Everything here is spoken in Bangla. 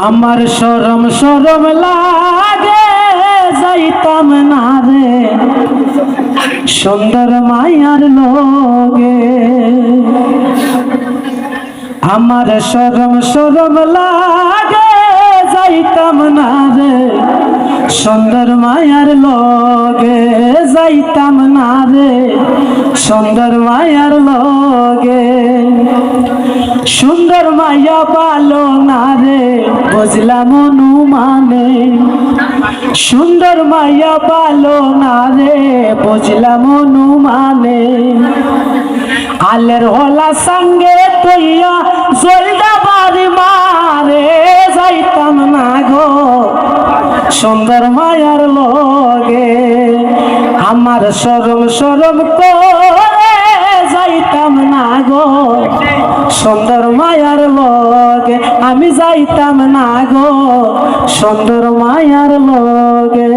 আমার শরম শরম লাগে যাইতাম না রে সুন্দর মায়ার লগে। আমার শরম শরম লাগে যাইতাম না রে সুন্দর মায়ার লগে, যাইতাম না রে সুন্দর মায়ার লগে। সুন্দর মায়া পালো না রে বুঝলাম অনুমানে, সুন্দর মায়া পালো না রে বুঝলাম অনুমানে। আলের হলা সঙ্গে তৈয়া জলদা বাড়ি মারে যাইতাম না গো সুন্দর মায়ার লগে। আমার শরম শরম করে যাইতাম না গো সুন্দর মায়ার লগে, আমি যাইতাম না গো সুন্দর মায়ার লগে।